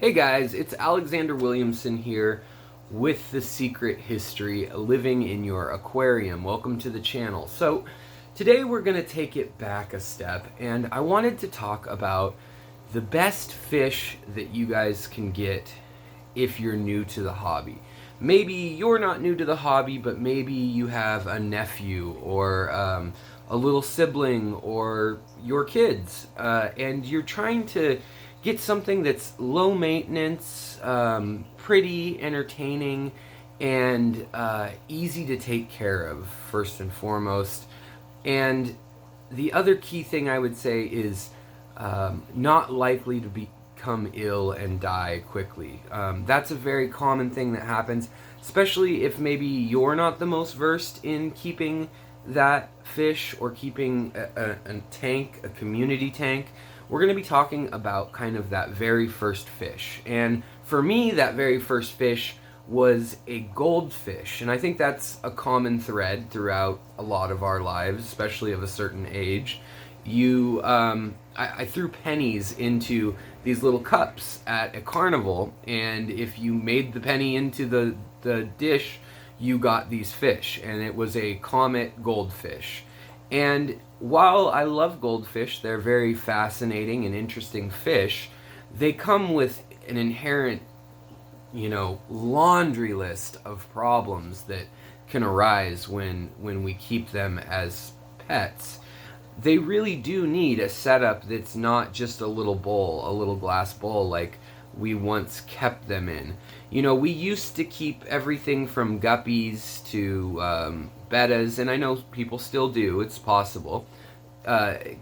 Hey guys, it's Alexander Williamson here with The Secret History, living in your aquarium. Welcome to the channel. So today we're going to take it back a step, and I wanted to talk about the best fish that you guys can get if you're new to the hobby. Maybe you're not new to the hobby, but maybe you have a nephew or a little sibling or your kids, and you're trying to get something that's low maintenance, pretty, entertaining, and easy to take care of, first and foremost. And the other key thing I would say is not likely to become ill and die quickly. That's a very common thing that happens, especially if maybe you're not the most versed in keeping that fish or keeping a tank, a community tank. We're going to be talking about kind of that very first fish. And for me, that very first fish was a goldfish. And I think that's a common thread throughout a lot of our lives, especially of a certain age. I threw pennies into these little cups at a carnival, and if you made the penny into the dish, you got these fish, and it was a comet goldfish. And while I love goldfish, they're very fascinating and interesting fish, they come with an inherent, laundry list of problems that can arise when we keep them as pets. They really do need a setup that's not just a little bowl, a little glass bowl like we once kept them in. We used to keep everything from guppies to bettas, and I know people still do, it's possible.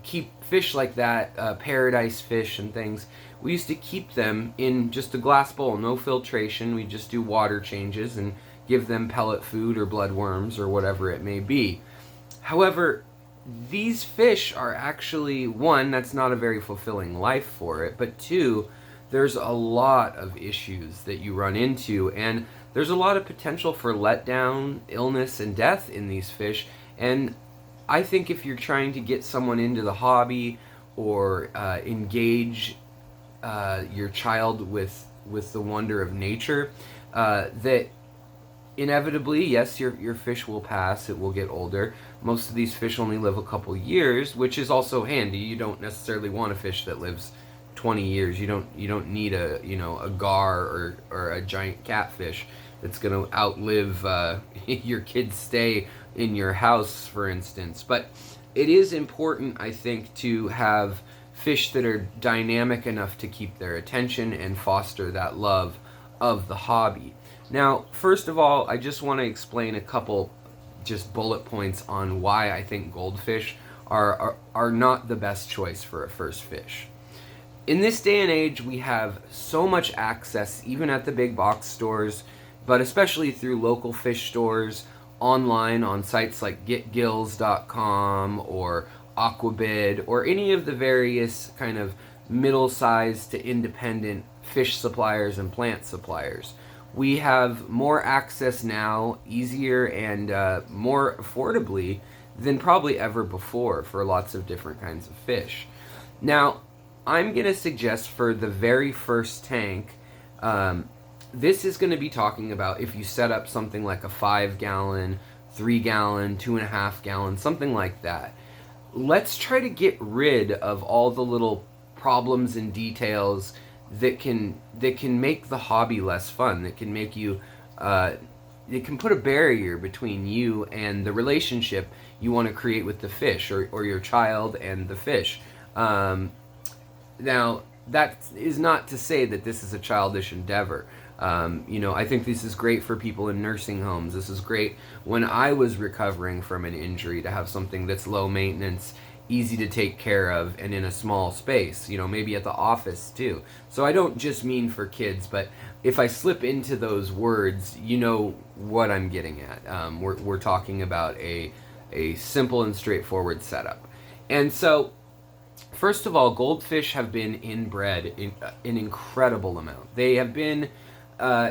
Keep fish like that, paradise fish and things. We used to keep them in just a glass bowl, no filtration. We just do water changes and give them pellet food or bloodworms or whatever it may be. However, these fish are actually, one, that's not a very fulfilling life for it, but two, there's a lot of issues that you run into, and there's a lot of potential for letdown, illness, and death in these fish. And I think if you're trying to get someone into the hobby or engage your child with the wonder of nature, that inevitably, yes, your fish will pass, it will get older. Most of these fish only live a couple years, which is also handy. You don't necessarily want a fish that lives 20 years. You don't need a gar or a giant catfish that's going to outlive your kid's stay in your house, for instance. But it is important, I think, to have fish that are dynamic enough to keep their attention and foster that love of the hobby. Now, first of all, I just want to explain a couple just bullet points on why I think goldfish are not the best choice for a first fish. In this day and age, we have so much access, even at the big box stores, but especially through local fish stores, online on sites like getgills.com or Aquabid or any of the various kind of middle-sized to independent fish suppliers and plant suppliers. We have more access now, easier and more affordably than probably ever before for lots of different kinds of fish. Now, I'm going to suggest for the very first tank, this is going to be talking about if you set up something like a 5-gallon, 3-gallon, 2.5-gallon, something like that. Let's try to get rid of all the little problems and details that can make the hobby less fun, that can make you, it can put a barrier between you and the relationship you want to create with the fish or your child and the fish. Now, that is not to say that this is a childish endeavor. I think this is great for people in nursing homes. This is great when I was recovering from an injury to have something that's low maintenance, easy to take care of, and in a small space, maybe at the office too. So I don't just mean for kids, but if I slip into those words, you know what I'm getting at. We're talking about a simple and straightforward setup. And so, first of all, goldfish have been inbred in an incredible amount. They have been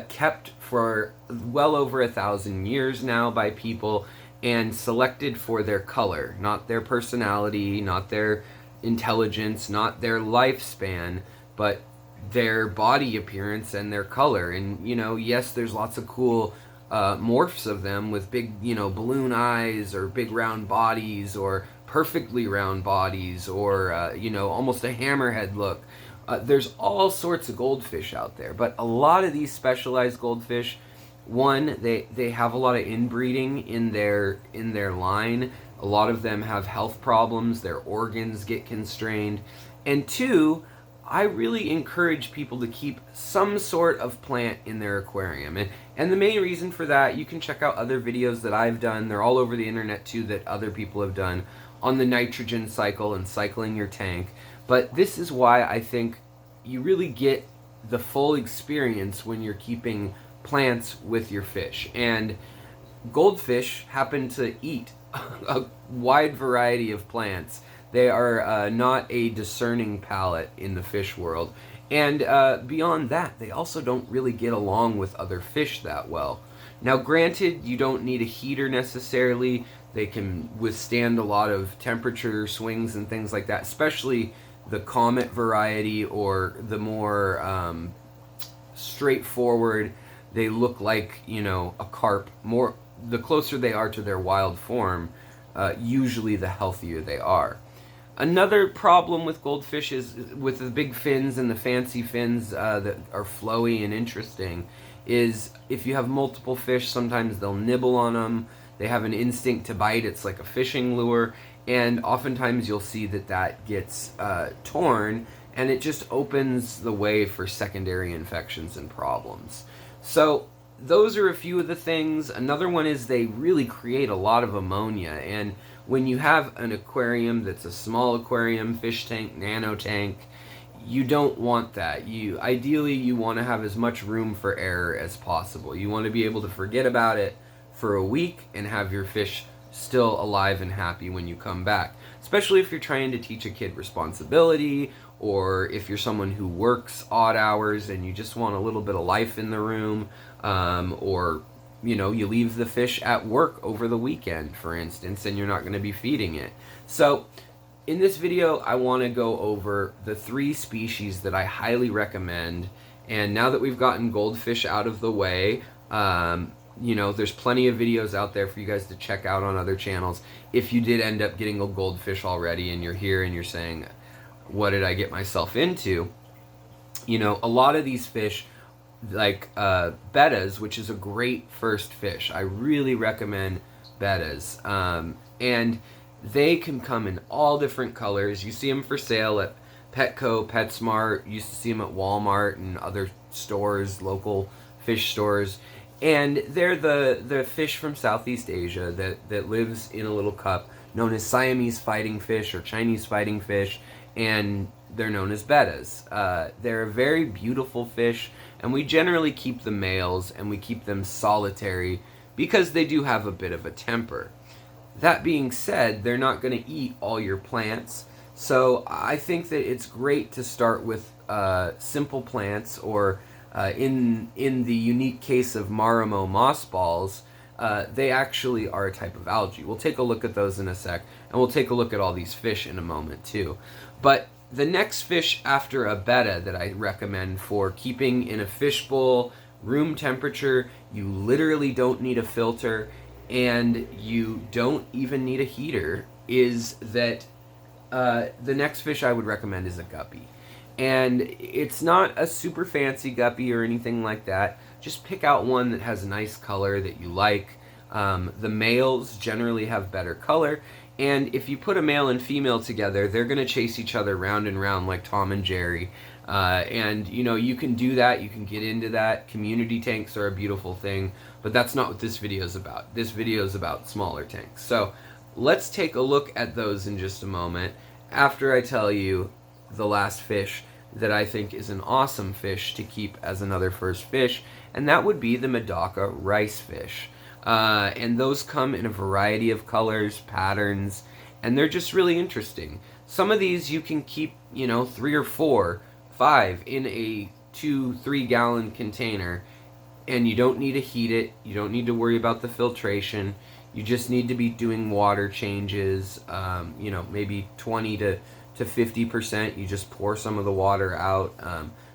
kept for well over 1,000 years now by people and selected for their color, not their personality, not their intelligence, not their lifespan, but their body appearance and their color. And, you know, yes, there's lots of cool morphs of them with big, you know, balloon eyes or big round bodies or perfectly round bodies or, you know, almost a hammerhead look. There's all sorts of goldfish out there, but a lot of these specialized goldfish, one, they have a lot of inbreeding in their line. A lot of them have health problems, their organs get constrained. And two, I really encourage people to keep some sort of plant in their aquarium. And the main reason for that, you can check out other videos that I've done. They're all over the internet too, that other people have done on the nitrogen cycle and cycling your tank. But this is why I think you really get the full experience when you're keeping plants with your fish. And goldfish happen to eat a wide variety of plants. They are not a discerning palate in the fish world. And beyond that, they also don't really get along with other fish that well. Now, granted, you don't need a heater necessarily. They can withstand a lot of temperature swings and things like that, especially the comet variety or the more straightforward. They look like, you know, a carp. More, the closer they are to their wild form, usually the healthier they are. Another problem with goldfish is with the big fins and the fancy fins that are flowy and interesting is if you have multiple fish, sometimes they'll nibble on them. They have an instinct to bite. It's like a fishing lure. And oftentimes you'll see that gets torn, and it just opens the way for secondary infections and problems. So those are a few of the things. Another one is they really create a lot of ammonia. And when you have an aquarium that's a small aquarium, fish tank, nano tank, you don't want that. Ideally, you want to have as much room for error as possible. You want to be able to forget about it for a week and have your fish still alive and happy when you come back. Especially if you're trying to teach a kid responsibility, or if you're someone who works odd hours and you just want a little bit of life in the room, or you know, you leave the fish at work over the weekend, for instance, and you're not going to be feeding it. So in this video, I want to go over the 3 species that I highly recommend. And now that we've gotten goldfish out of the way, you know, there's plenty of videos out there for you guys to check out on other channels. If you did end up getting a goldfish already and you're here and you're saying, what did I get myself into? You know, a lot of these fish, like Bettas, which is a great first fish. I really recommend Bettas. And they can come in all different colors. You see them for sale at Petco, PetSmart. You used to see them at Walmart and other stores, local fish stores. And they're the fish from Southeast Asia that lives in a little cup, known as Siamese fighting fish or Chinese fighting fish, and they're known as Bettas. They're a very beautiful fish, and we generally keep the males and we keep them solitary because they do have a bit of a temper. That being said, they're not going to eat all your plants, so I think that it's great to start with simple plants, or in the unique case of Marimo mossballs, they actually are a type of algae. We'll take a look at those in a sec, and we'll take a look at all these fish in a moment too. But the next fish after a betta that I recommend for keeping in a fish bowl, room temperature, you literally don't need a filter, and you don't even need a heater, is that the next fish I would recommend is a guppy. And it's not a super fancy guppy or anything like that. Just pick out one that has a nice color that you like. The males generally have better color, and if you put a male and female together, they're going to chase each other round and round like Tom and Jerry. And you know, you can do that, you can get into that. Community tanks are a beautiful thing, but that's not what this video is about. This video is about smaller tanks. So let's take a look at those in just a moment, after I tell you the last fish that I think is an awesome fish to keep as another first fish, and that would be the Medaka rice fish. And those come in a variety of colors, patterns, and they're just really interesting. Some of these you can keep, you know, 3 or 4, 5 in a 2-3 gallon container, and you don't need to heat it, you don't need to worry about the filtration, you just need to be doing water changes, you know, maybe 20 to 50%. You just pour some of the water out.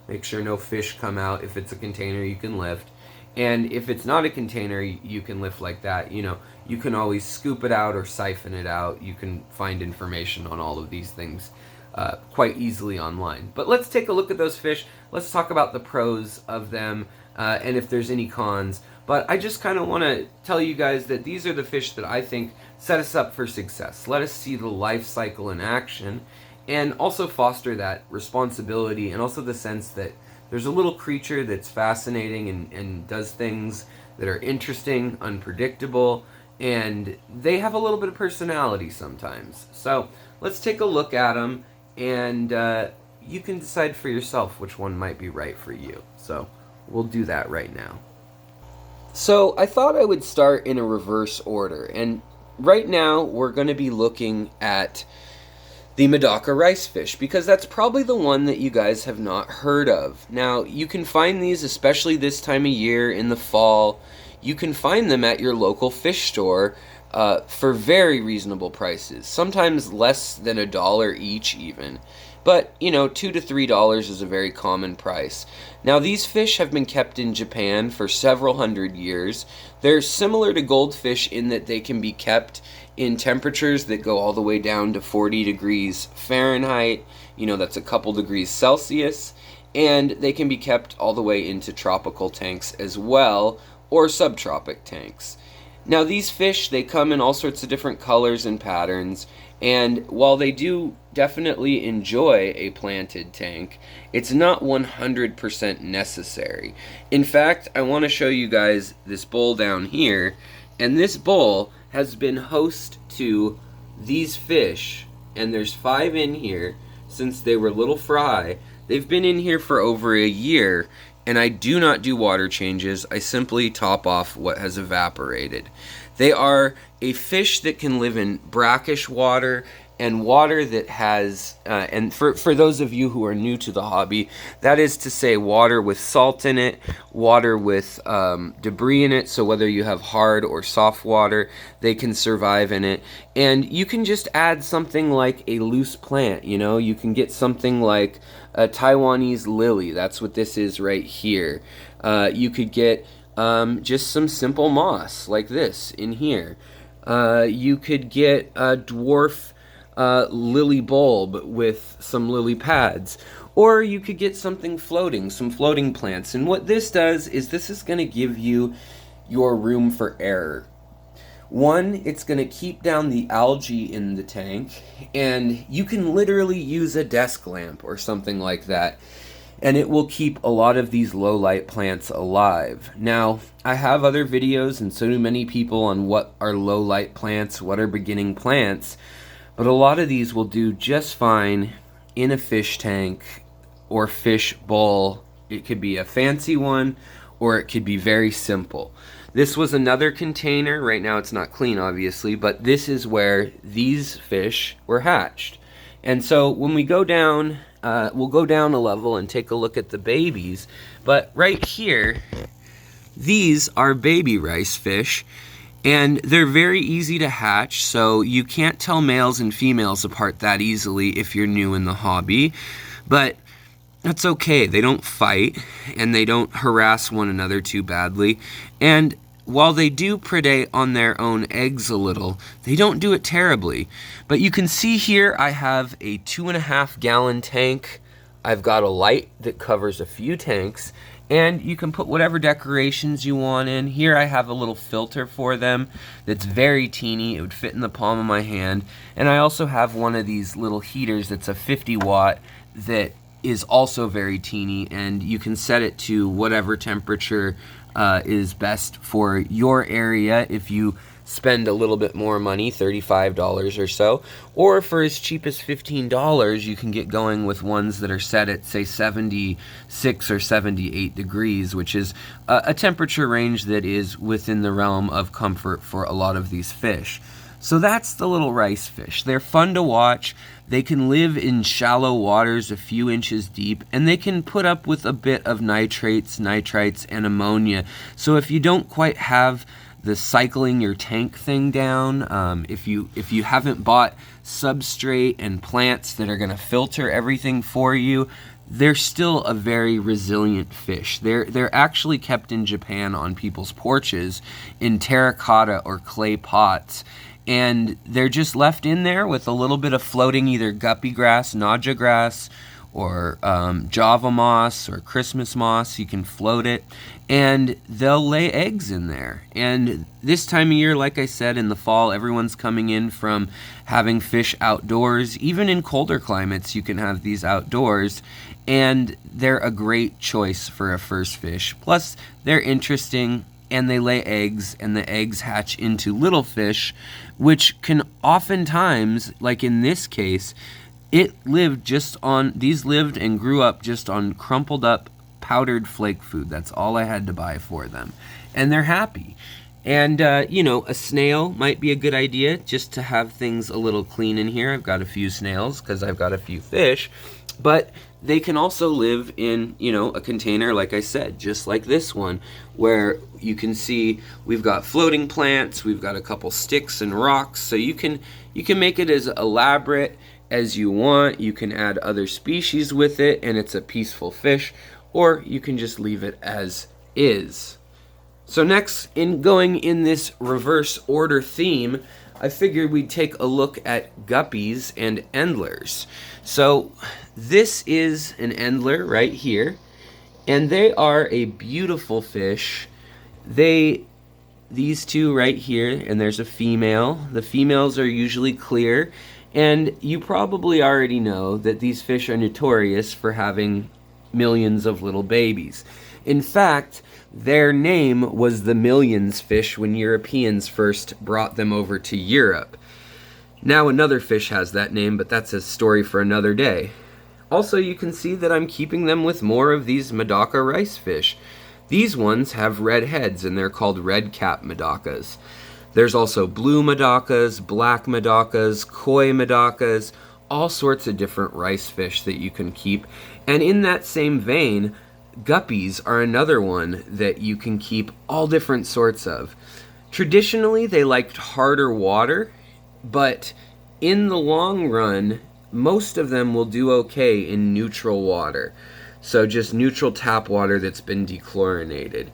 Make sure no fish come out. If it's a container, you can lift. And if it's not a container, you can lift like that. You know, you can always scoop it out or siphon it out. You can find information on all of these things quite easily online. But let's take a look at those fish. Let's talk about the pros of them and if there's any cons. But I just kind of want to tell you guys that these are the fish that I think set us up for success. Let us see the life cycle in action and also foster that responsibility and also the sense that there's a little creature that's fascinating and does things that are interesting, unpredictable, and they have a little bit of personality sometimes. So let's take a look at them, and you can decide for yourself which one might be right for you. So we'll do that right now. So I thought I would start in a reverse order, and right now we're going to be looking at the Medaka rice fish, because that's probably the one that you guys have not heard of. Now, you can find these, especially this time of year in the fall. You can find them at your local fish store for very reasonable prices, sometimes less than $1 each even. But, you know, $2 to $3 is a very common price. Now, these fish have been kept in Japan for several hundred years. They're similar to goldfish in that they can be kept in temperatures that go all the way down to 40 degrees Fahrenheit. You know, that's a couple degrees Celsius. And they can be kept all the way into tropical tanks as well, or subtropic tanks. Now, these fish, they come in all sorts of different colors and patterns, and while they do definitely enjoy a planted tank, it's not 100% necessary. In fact, I want to show you guys this bowl down here, and this bowl has been host to these fish, and there's 5 in here since they were little fry. They've been in here for over a year, and I do not do water changes. I simply top off what has evaporated. They are a fish that can live in brackish water and water that has, and for those of you who are new to the hobby, that is to say water with salt in it, water with debris in it, so whether you have hard or soft water, they can survive in it. And you can just add something like a loose plant, you know, you can get something like a Taiwanese lily. That's what this is right here. You could get just some simple moss like this in here. You could get a dwarf lily bulb with some lily pads, or you could get something floating, some floating plants. And what this does is this is going to give you your room for error. One, it's going to keep down the algae in the tank, and you can literally use a desk lamp or something like that, and it will keep a lot of these low light plants alive. Now, I have other videos, and so do many people, on what are low light plants, what are beginning plants, but a lot of these will do just fine in a fish tank or fish bowl. It could be a fancy one, or it could be very simple. This was another container. Right now it's not clean, obviously, but this is where these fish were hatched. And so when we go down, we'll go down a level and take a look at the babies. But right here, these are baby rice fish, and they're very easy to hatch, so you can't tell males and females apart that easily if you're new in the hobby. But that's okay. They don't fight, and they don't harass one another too badly. And while they do predate on their own eggs a little, they don't do it terribly. But you can see here I have a 2.5 gallon tank. I've got a light that covers a few tanks, and you can put whatever decorations you want in. Here I have a little filter for them that's very teeny. It would fit in the palm of my hand. And I also have one of these little heaters that's a 50 watt that is also very teeny, and you can set it to whatever temperature is best for your area. If you spend a little bit more money, $35 or so, or for as cheap as $15, you can get going with ones that are set at, say, 76 or 78 degrees, which is a temperature range that is within the realm of comfort for a lot of these fish. So that's the little rice fish. They're fun to watch. They can live in shallow waters a few inches deep, and they can put up with a bit of nitrates, nitrites, and ammonia. So if you don't quite have the cycling your tank thing down, if you haven't bought substrate and plants that are going to filter everything for you, they're still a very resilient fish. They're actually kept in Japan on people's porches in terracotta or clay pots, and they're just left in there with a little bit of floating either guppy grass, naja grass, or Java moss or Christmas moss. You can float it, and they'll lay eggs in there. And this time of year, like I said, in the fall, everyone's coming in from having fish outdoors. Even in colder climates, you can have these outdoors, and they're a great choice for a first fish. Plus, they're interesting, and they lay eggs, and the eggs hatch into little fish, which can oftentimes, like in this case, these lived and grew up just on crumpled up powdered flake food. That's all I had to buy for them. And they're happy. And, a snail might be a good idea just to have things a little clean in here. I've got a few snails because I've got a few fish. But they can also live in, a container, like I said, just like this one, where you can see we've got floating plants, we've got a couple sticks and rocks. So you can make it as elaborate as you want. You can add other species with it, and it's a peaceful fish, or you can just leave it as is. So next, in going in this reverse order theme, I figured we'd take a look at guppies and endlers. So this is an endler right here, and they are a beautiful fish. These two right here, and there's a female. The females are usually clear, and you probably already know that these fish are notorious for having millions of little babies. In fact, their name was the millions fish when Europeans first brought them over to Europe. Now another fish has that name, but that's a story for another day. Also, you can see that I'm keeping them with more of these Medaka rice fish. These ones have red heads, and they're called red cap Medakas. There's also blue Medakas, black Medakas, koi Medakas, all sorts of different rice fish that you can keep. And in that same vein, guppies are another one that you can keep all different sorts of. Traditionally, they liked harder water, but in the long run, most of them will do okay in neutral water. So just neutral tap water that's been dechlorinated.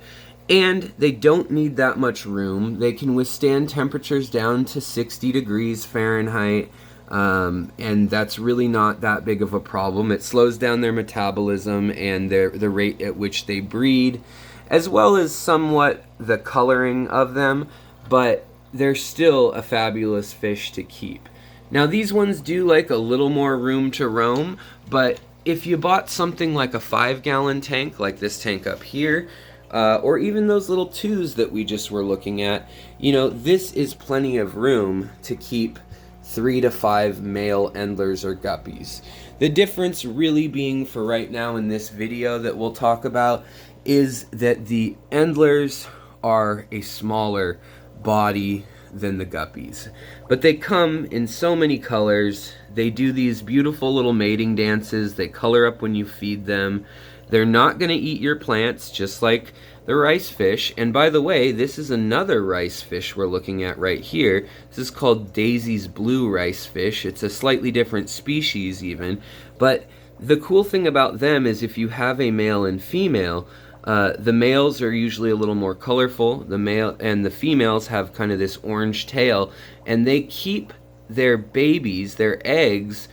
And they don't need that much room. They can withstand temperatures down to 60 degrees Fahrenheit, and that's really not that big of a problem. It slows down their metabolism and the rate at which they breed, as well as somewhat the coloring of them, but they're still a fabulous fish to keep. Now these ones do like a little more room to roam, but if you bought something like a 5-gallon tank, like this tank up here, or even those little 2s that we just were looking at, this is plenty of room to keep 3 to 5 male endlers or guppies. The difference really being for right now in this video that we'll talk about is that the endlers are a smaller body than the guppies. But they come in so many colors. They do these beautiful little mating dances. They color up when you feed them. They're not going to eat your plants, just like the rice fish. And by the way, this is another rice fish we're looking at right here. This is called Daisy's blue rice fish. It's a slightly different species even. But the cool thing about them is if you have a male and female, the males are usually a little more colorful. The male and the females have kind of this orange tail, and they keep their babies, their eggs,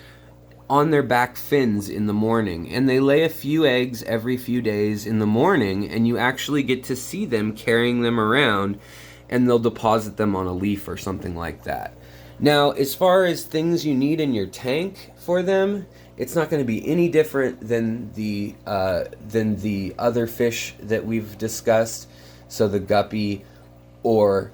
on their back fins in the morning, and they lay a few eggs every few days in the morning, and you actually get to see them carrying them around, and they'll deposit them on a leaf or something like that. Now, as far as things you need in your tank for them, it's not going to be any different than the other fish that we've discussed, so the guppy or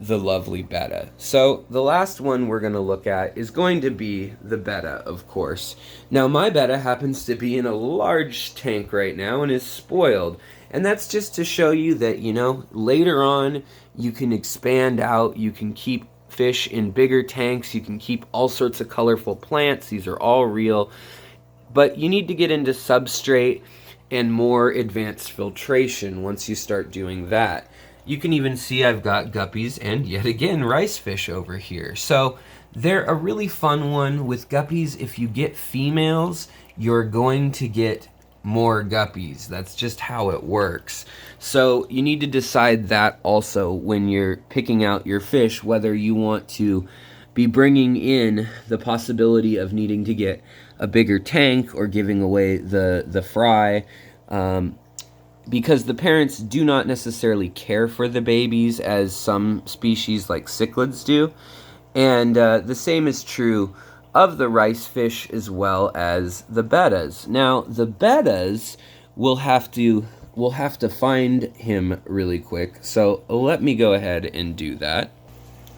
the lovely Betta. So the last one we're going to look at is going to be the Betta, of course. Now my Betta happens to be in a large tank right now and is spoiled. And that's just to show you that, later on you can expand out, you can keep fish in bigger tanks, you can keep all sorts of colorful plants. These are all real. But you need to get into substrate and more advanced filtration once you start doing that. You can even see I've got guppies and yet again rice fish over here. So they're a really fun one with guppies. If you get females, you're going to get more guppies. That's just how it works. So you need to decide that also when you're picking out your fish, whether you want to be bringing in the possibility of needing to get a bigger tank or giving away the fry, because the parents do not necessarily care for the babies as some species like cichlids do. And the same is true of the rice fish as well as the bettas. Now, the bettas we'll have to find him really quick. So let me go ahead and do that.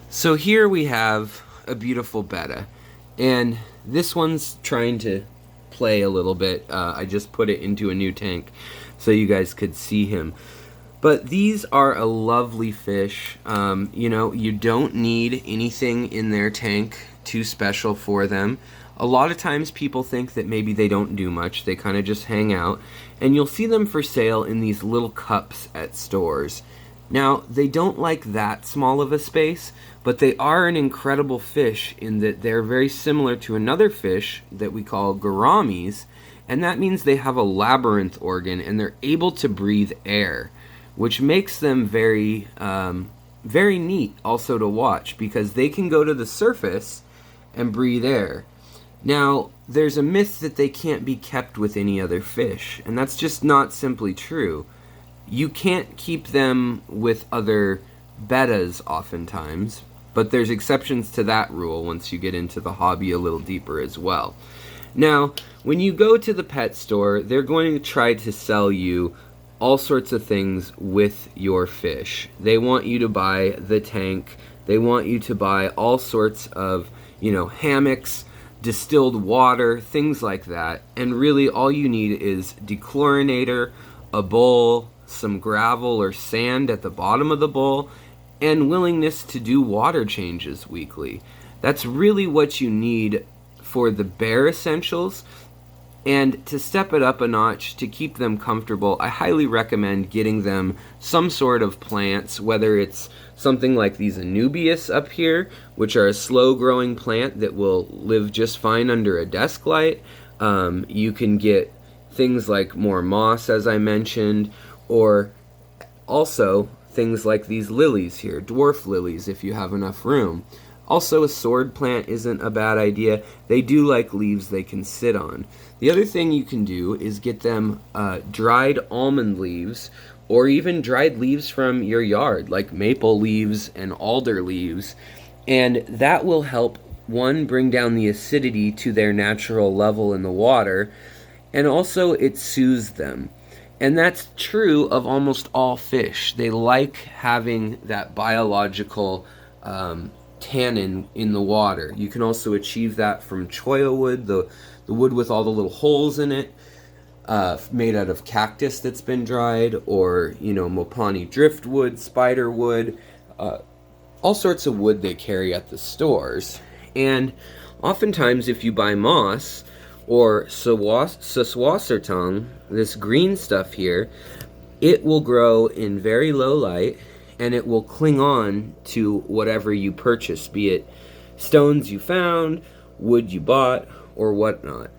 So here we have a beautiful betta, and this one's trying to play a little bit. I just put it into a new tank so you guys could see him. But these are a lovely fish. You know, you don't need anything in their tank too special for them. A lot of times people think that maybe they don't do much. They kind of just hang out. And you'll see them for sale in these little cups at stores. Now, they don't like that small of a space, but they are an incredible fish in that they're very similar to another fish that we call gouramis, and that means they have a labyrinth organ and they're able to breathe air, which makes them very, very neat also to watch because they can go to the surface and breathe air. Now, there's a myth that they can't be kept with any other fish, and that's just not simply true. You can't keep them with other bettas oftentimes, but there's exceptions to that rule once you get into the hobby a little deeper as well. Now, when you go to the pet store, they're going to try to sell you all sorts of things with your fish. They want you to buy the tank. They want you to buy all sorts of, hammocks, distilled water, things like that. And really all you need is dechlorinator, a bowl, some gravel or sand at the bottom of the bowl, and willingness to do water changes weekly. That's really what you need for the bare essentials. And to step it up a notch, to keep them comfortable, I highly recommend getting them some sort of plants, whether it's something like these anubias up here, which are a slow-growing plant that will live just fine under a desk light. You can get things like more moss, as I mentioned, or also things like these lilies here, dwarf lilies, if you have enough room. Also, a sword plant isn't a bad idea. They do like leaves they can sit on. The other thing you can do is get them dried almond leaves, or even dried leaves from your yard, like maple leaves and alder leaves, and that will help, one, bring down the acidity to their natural level in the water, and also it soothes them. And that's true of almost all fish. They like having that biological tannin in the water. You can also achieve that from cholla wood, the wood with all the little holes in it, made out of cactus that's been dried, or Mopani driftwood, spider wood, all sorts of wood they carry at the stores. And oftentimes if you buy moss or seswassertang, this green stuff here, it will grow in very low light, and it will cling on to whatever you purchase, be it stones you found, wood you bought, or whatnot.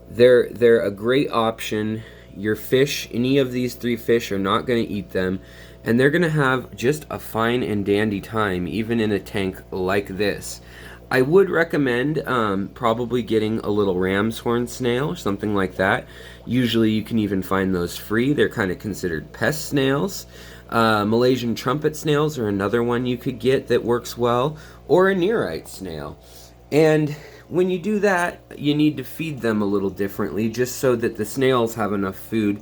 They're a great option. Your fish, any of these three fish, are not going to eat them, and they're going to have just a fine and dandy time, even in a tank like this. I would recommend probably getting a little ram's horn snail or something like that. Usually you can even find those free. They're kind of considered pest snails. Malaysian trumpet snails are another one you could get that works well, or a nearite snail. And when you do that, you need to feed them a little differently, just so that the snails have enough food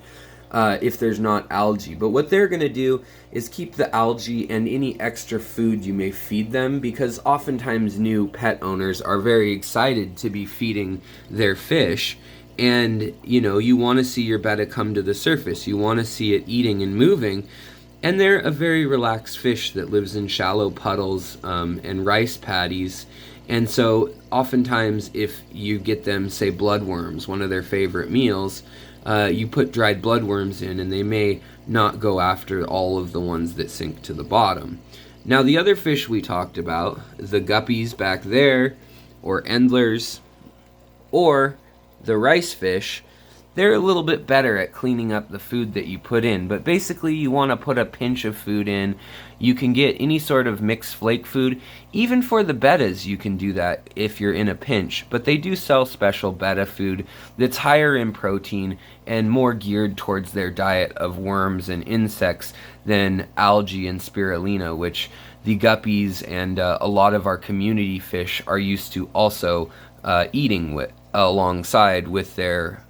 if there's not algae. But what they're going to do is keep the algae and any extra food you may feed them, because oftentimes new pet owners are very excited to be feeding their fish. And, you want to see your betta come to the surface. You want to see it eating and moving. And they're a very relaxed fish that lives in shallow puddles and rice paddies. And so oftentimes if you get them, say, bloodworms, one of their favorite meals, you put dried bloodworms in, and they may not go after all of the ones that sink to the bottom. Now, the other fish we talked about, the guppies back there, or endlers, or The rice fish, they're a little bit better at cleaning up the food that you put in, but basically you want to put a pinch of food in. You can get any sort of mixed flake food. Even for the bettas you can do that if you're in a pinch, but they do sell special betta food that's higher in protein and more geared towards their diet of worms and insects than algae and spirulina, which the guppies and a lot of our community fish are used to also eating with alongside with their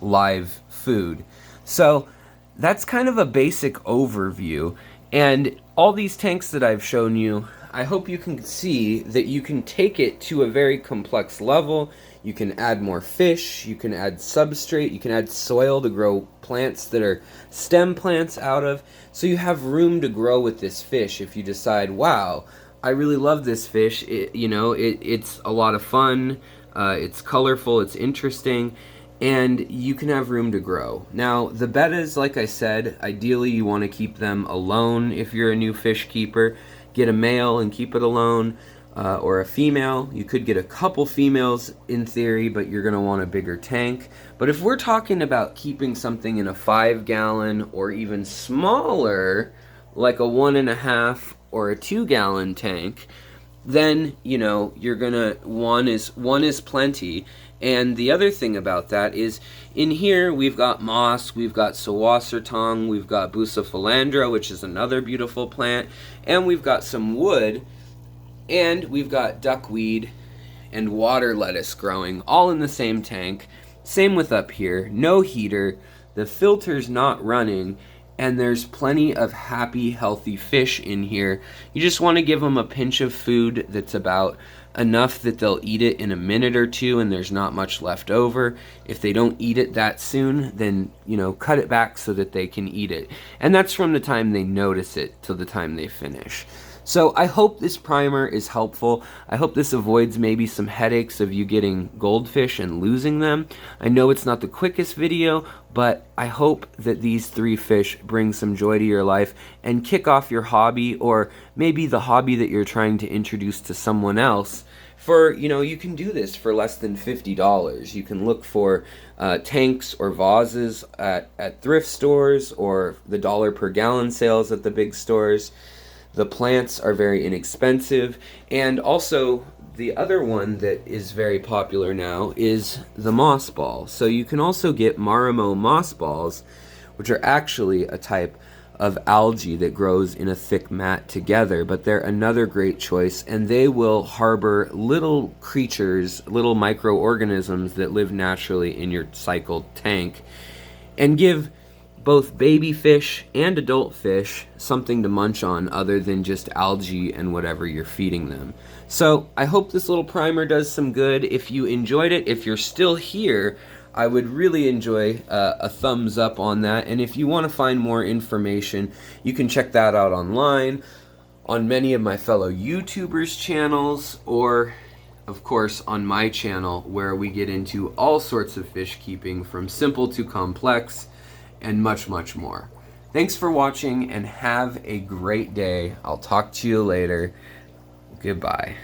live food. So that's kind of a basic overview, and all these tanks that I've shown you, I hope you can see that you can take it to a very complex level. You can add more fish, you can add substrate, you can add soil to grow plants that are stem plants out of, so you have room to grow with this fish if you decide, wow, I really love this fish. It's a lot of fun, it's colorful, it's interesting, and you can have room to grow. Now, the bettas, like I said, ideally you want to keep them alone if you're a new fish keeper. Get a male and keep it alone, or a female. You could get a couple females in theory, but you're going to want a bigger tank. But if we're talking about keeping something in a 5-gallon or even smaller, like a 1.5 or a 2-gallon tank, then you're gonna one is plenty. And the other thing about that is, in here we've got moss, we've got sawassertong, we've got bucephalandra, which is another beautiful plant, and we've got some wood, and we've got duckweed and water lettuce growing all in the same tank. Same with up here, no heater, the filter's not running, and there's plenty of happy, healthy fish in here. You just want to give them a pinch of food that's about enough that they'll eat it in a minute or two and there's not much left over. If they don't eat it that soon, then cut it back so that they can eat it. And that's from the time they notice it till the time they finish. So I hope this primer is helpful. I hope this avoids maybe some headaches of you getting goldfish and losing them. I know it's not the quickest video, but I hope that these 3 fish bring some joy to your life and kick off your hobby, or maybe the hobby that you're trying to introduce to someone else. For, you can do this for less than $50. You can look for tanks or vases at thrift stores, or the $1 per gallon sales at the big stores. The plants are very inexpensive, and also the other one that is very popular now is the moss ball. So you can also get Marimo moss balls, which are actually a type of algae that grows in a thick mat together, but they're another great choice, and they will harbor little creatures, little microorganisms that live naturally in your cycled tank, and give both baby fish and adult fish something to munch on other than just algae and whatever you're feeding them. So I hope this little primer does some good. If you enjoyed it, if you're still here, I would really enjoy a thumbs up on that. And if you want to find more information, you can check that out online, on many of my fellow YouTubers' channels, or of course on my channel, where we get into all sorts of fish keeping, from simple to complex, and much, much more. Thanks for watching, and have a great day. I'll talk to you later. Goodbye.